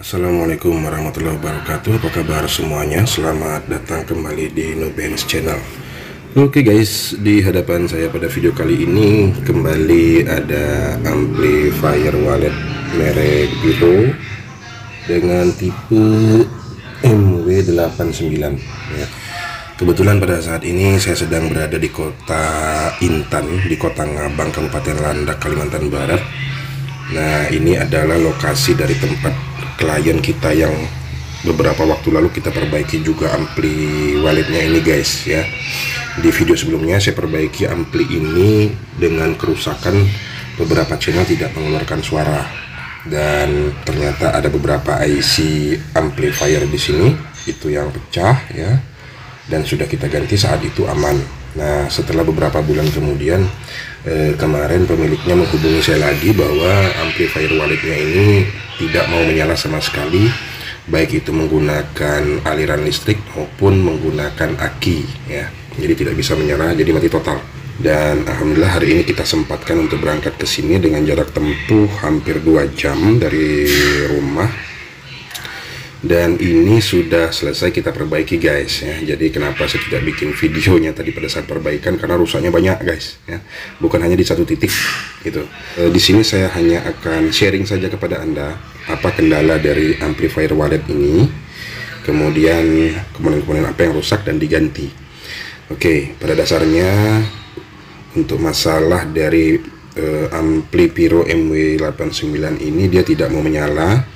Assalamualaikum warahmatullahi wabarakatuh. Apa kabar semuanya? Selamat datang kembali di Nubens Channel. Oke guys, di hadapan saya pada video kali ini kembali ada amplifier wallet merek Piro dengan tipe MW89 ya. Kebetulan pada saat ini saya sedang berada di kota Intan, di kota Ngabang, Kabupaten Landak, Kalimantan Barat. Nah, ini adalah lokasi dari tempat klien kita yang beberapa waktu lalu kita perbaiki juga ampli walletnya ini guys ya. Di video sebelumnya saya perbaiki ampli ini dengan kerusakan beberapa channel tidak mengeluarkan suara, dan ternyata ada beberapa IC amplifier di sini itu yang pecah ya, dan sudah kita ganti saat itu aman. Nah, setelah beberapa bulan kemudian kemarin pemiliknya menghubungi saya lagi bahwa amplifier walletnya ini tidak mau menyala sama sekali, baik itu menggunakan aliran listrik maupun menggunakan aki ya. Jadi tidak bisa menyala, jadi mati total. Dan alhamdulillah hari ini kita sempatkan untuk berangkat ke sini dengan jarak tempuh hampir 2 jam dari rumah. Dan ini sudah selesai kita perbaiki guys ya. Jadi kenapa saya tidak bikin videonya tadi pada saat perbaikan, karena rusaknya banyak guys ya. Bukan hanya di satu titik gitu. Di sini saya hanya akan sharing saja kepada Anda apa kendala dari amplifier wallet ini, kemudian komponen-komponen apa yang rusak dan diganti. Oke, pada dasarnya untuk masalah dari ampli Piro MW89 ini, dia tidak mau menyala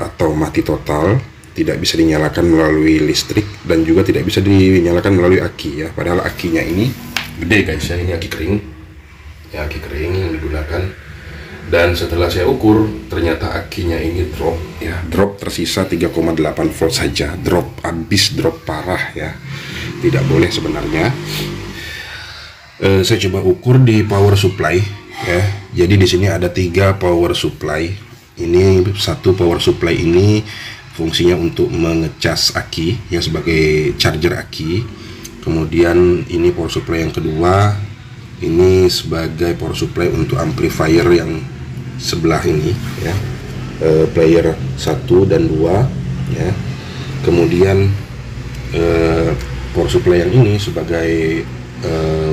atau mati total, tidak bisa dinyalakan melalui listrik dan juga tidak bisa dinyalakan melalui aki ya. Padahal akinya ini gede guys ya, ini aki kering ya, aki kering yang digunakan. Dan setelah saya ukur ternyata akinya ini drop ya, drop tersisa 3,8 volt saja, drop habis, drop parah ya, tidak boleh sebenarnya. Saya coba ukur di power supply ya, jadi di sini ada 3 power supply. Ini satu power supply ini fungsinya untuk mengecas aki ya, sebagai charger aki. Kemudian ini power supply yang kedua, ini sebagai power supply untuk amplifier yang sebelah ini ya, player 1 dan 2 ya. Kemudian power supply yang ini sebagai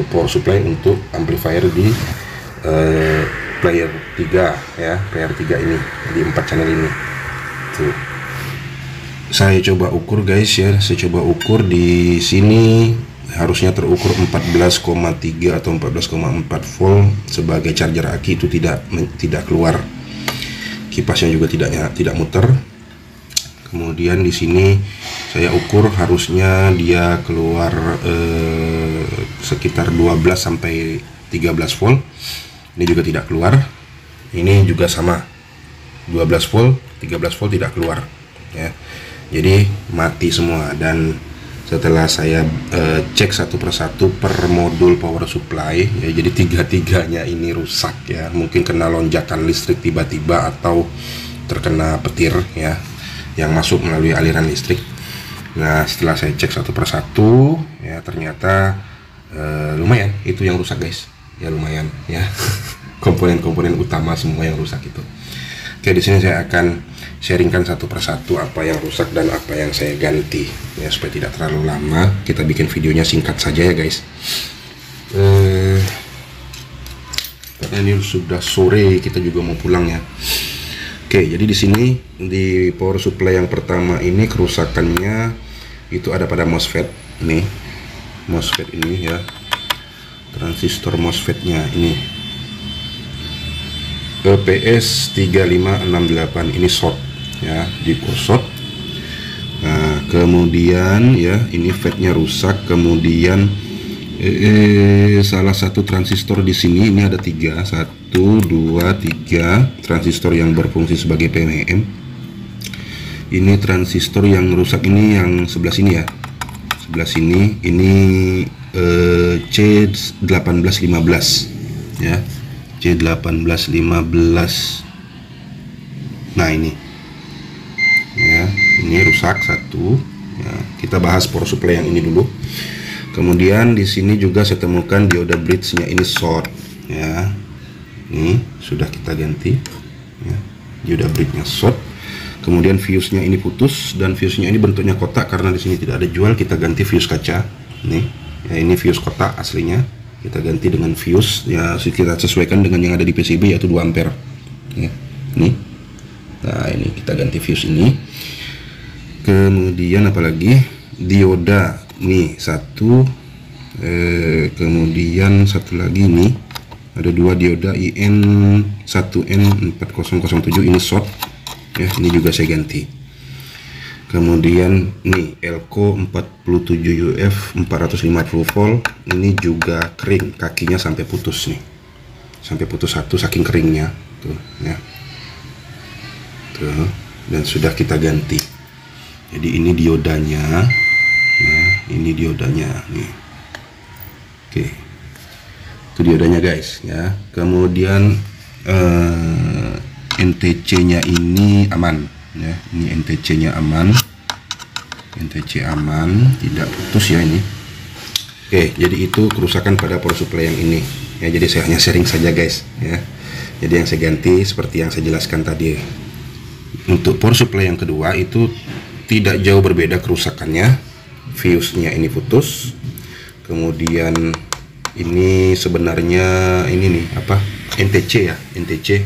power supply untuk amplifier di player 3 ya, player 3 ini di 4 channel ini tuh. Saya coba ukur guys ya, saya coba ukur di sini harusnya terukur 14,3 atau 14,4 volt sebagai charger aki, itu tidak keluar. Kipasnya juga tidak muter. Kemudian di sini saya ukur harusnya dia keluar sekitar 12 sampai 13 volt. Ini juga tidak keluar. Ini juga sama, 12 volt, 13 volt tidak keluar ya. Jadi mati semua. Dan setelah saya cek satu persatu per modul power supply ya, jadi tiga-tiganya ini rusak ya. Mungkin kena lonjakan listrik tiba-tiba atau terkena petir ya yang masuk melalui aliran listrik. Nah, setelah saya cek satu persatu ya, ternyata lumayan itu yang rusak guys ya, lumayan ya. Komponen-komponen utama semua yang rusak itu. Oke, di sini saya akan sharingkan satu persatu apa yang rusak dan apa yang saya ganti ya, supaya tidak terlalu lama. Kita bikin videonya singkat saja ya guys. Karena ini sudah sore, kita juga mau pulang ya. Oke, jadi di sini di power supply yang pertama ini kerusakannya itu ada pada MOSFET ini, MOSFET ini ya, transistor MOSFET-nya ini. PS 3568 ini short ya, di short. Nah, kemudian ya ini FET-nya rusak. Kemudian salah satu transistor di sini ini ada 3, 1, 2, 3 transistor yang berfungsi sebagai PMM. Ini transistor yang rusak ini yang sebelah sini ya, sebelah sini ini C1815 ya, C1815. Nah ini ya, ini rusak satu ya. Kita bahas power supply yang ini dulu. Kemudian di sini juga saya temukan dioda bridge-nya ini short ya. Ini sudah kita ganti ya, dioda bridge-nya short. Kemudian fuse-nya ini putus dan fuse-nya ini bentuknya kotak karena di sini tidak ada jual, kita ganti fuse kaca. Nih, ya ini fuse kotak aslinya. Kita ganti dengan fuse ya, kita sesuaikan dengan yang ada di PCB yaitu 2 ampere. Ya, nih. Nah, ini kita ganti fuse ini. Kemudian apalagi dioda nih satu, kemudian satu lagi nih ada 2 dioda IN1N4007 ini short ya, ini juga saya ganti. Kemudian nih Elco 47 UF 450 volt ini juga kering, kakinya sampai putus nih, sampai putus satu saking keringnya tuh ya, tuh, dan sudah kita ganti. Jadi ini diodanya ya, ini diodanya nih. Oke, itu diodanya guys ya. Kemudian NTC-nya ini aman ya, ini NTC-nya aman, NTC aman, tidak putus ya ini. Oke, jadi itu kerusakan pada power supply yang ini ya. Jadi saya hanya sharing saja guys ya. Jadi yang saya ganti seperti yang saya jelaskan tadi. Untuk power supply yang kedua itu tidak jauh berbeda kerusakannya. Fuse-nya ini putus. Kemudian ini sebenarnya ini nih apa? NTC ya, NTC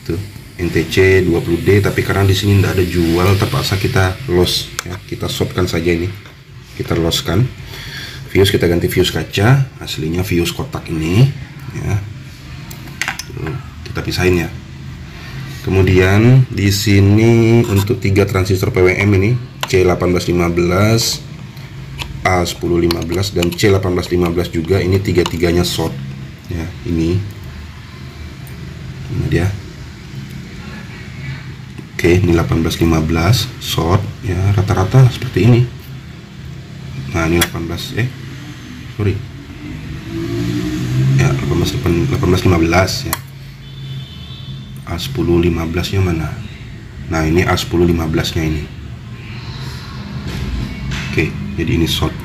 tuh, NTC 20D, tapi karena di sini tidak ada jual terpaksa kita los ya, kita shortkan saja ini. Kita loskan. Fuse kita ganti fuse kaca, aslinya fuse kotak ini ya. Tuh, kita pisahin ya. Kemudian di sini untuk 3 transistor PWM ini C1815, A1015 dan C1815 juga, ini tiga-tiganya short ya. Ini dia. Oke, ini 1815 short ya, rata-rata seperti ini. Nah, ini 18 sorry ya, 1815 ya. A1015 nya mana? Nah, ini A1015 nya ini. Oke, jadi ini short.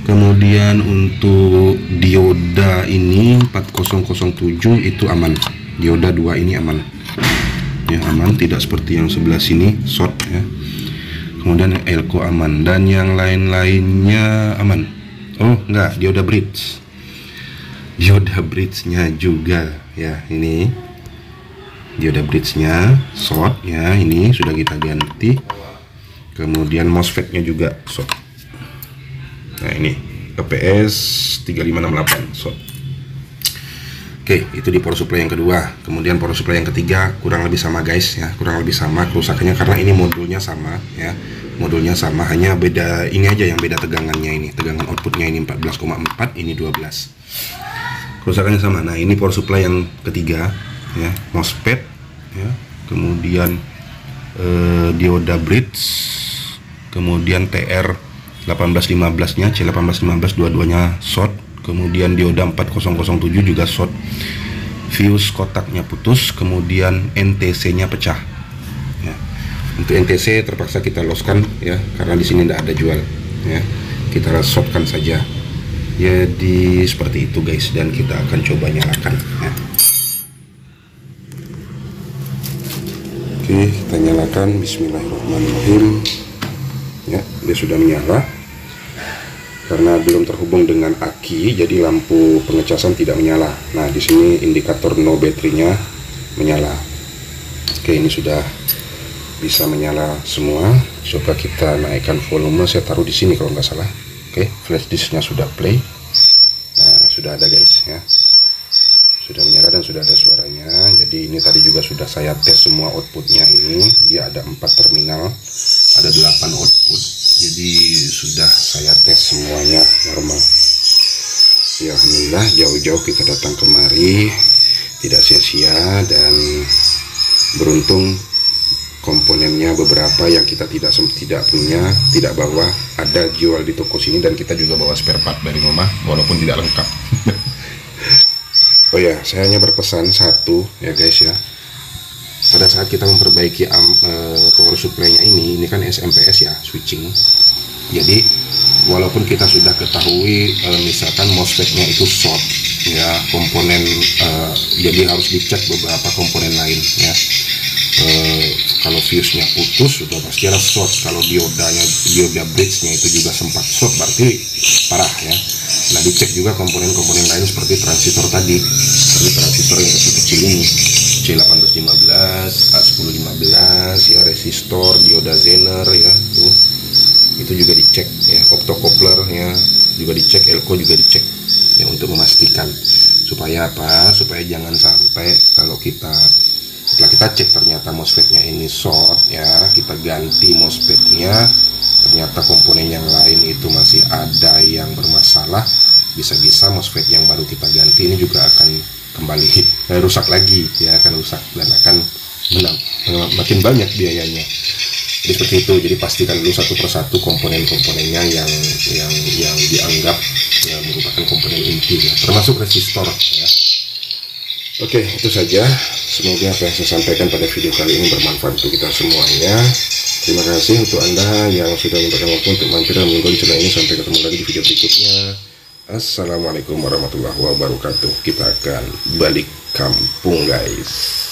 Kemudian untuk dioda ini 4007 itu aman. Dioda 2 ini aman. Ya, aman, tidak seperti yang sebelah sini short ya. Kemudian Elco aman dan yang lain-lainnya aman. Oh, enggak, dioda bridge. Dioda bridge-nya juga ya, ini. Dioda bridge-nya short ya, ini sudah kita ganti. Kemudian MOSFET-nya juga short. Nah, ini EPS 3568 short. Oke, itu di power supply yang kedua. Kemudian power supply yang ketiga kurang lebih sama guys ya, kurang lebih sama kerusakannya karena ini modulnya sama ya. Modulnya sama, hanya beda ini aja yang beda tegangannya ini. Tegangan outputnya ini 14,4, ini 12. Kerusakannya sama. Nah, ini power supply yang ketiga ya, MOSFET ya. Kemudian dioda bridge, kemudian TR 1815 nya, C1815 dua-duanya short. Kemudian dioda 4007 juga short. Fuse kotaknya putus, kemudian NTC nya pecah ya. Untuk NTC terpaksa kita loskan ya, karena di sini tidak ada jual ya, kita shortkan saja. Jadi seperti itu guys, dan kita akan coba nyalakan ya. Oke, kita nyalakan. Bismillahirrahmanirrahim ya, dia sudah menyala. Karena belum terhubung dengan aki, jadi lampu pengecasan tidak menyala. Nah, di sini indikator no baterainya menyala. Oke, ini sudah bisa menyala semua. Coba kita naikkan volume, saya taruh di sini kalau nggak salah. Oke, flash disknya sudah play. Nah, sudah ada guys ya, sudah menyala dan sudah ada suaranya. Jadi ini tadi juga sudah saya tes semua outputnya. Ini dia ada 4 terminal, ada 8 output. Jadi sudah saya tes semuanya normal ya. Alhamdulillah, jauh-jauh kita datang kemari tidak sia-sia, dan beruntung komponennya beberapa yang kita tidak punya, tidak bawa, ada jual di toko sini, dan kita juga bawa spare part dari rumah walaupun tidak lengkap. Oh ya, saya hanya berpesan satu ya guys ya, pada saat kita memperbaiki power supply-nya ini kan SMPS ya, switching. Jadi walaupun kita sudah ketahui misalkan MOSFET-nya itu short ya, komponen jadi harus dicek beberapa komponen lain ya. Kalau fuse-nya putus sudah pastilah short. Kalau dioda bridge-nya itu juga sempat short, berarti parah ya. Nah, dicek juga komponen-komponen lain seperti transistor tadi, seperti transistor yang kecil-kecil ini, C1815, A1015 ya, resistor, dioda Zener ya, tuh. Itu juga dicek ya, optocoupler ya juga dicek, elko juga dicek ya, untuk memastikan supaya apa? Supaya jangan sampai kalau setelah kita cek ternyata MOSFET-nya ini short ya, kita ganti MOSFET-nya, ternyata komponen yang lain itu masih ada yang bermasalah, bisa-bisa MOSFET yang baru kita ganti ini juga akan kembali rusak lagi ya, akan rusak dan akan makin banyak biayanya. Jadi seperti itu. Jadi pastikan dulu satu persatu komponen-komponennya yang dianggap ya merupakan komponen inti ya, termasuk resistor ya. Oke, itu saja. Semoga apa yang saya sampaikan pada video kali ini bermanfaat untuk kita semuanya. Terima kasih untuk Anda yang sudah memberikan waktu untuk mampir dan menonton channel ini. Sampai ketemu lagi di video berikutnya. Assalamualaikum warahmatullahi wabarakatuh. Kita akan balik kampung, guys.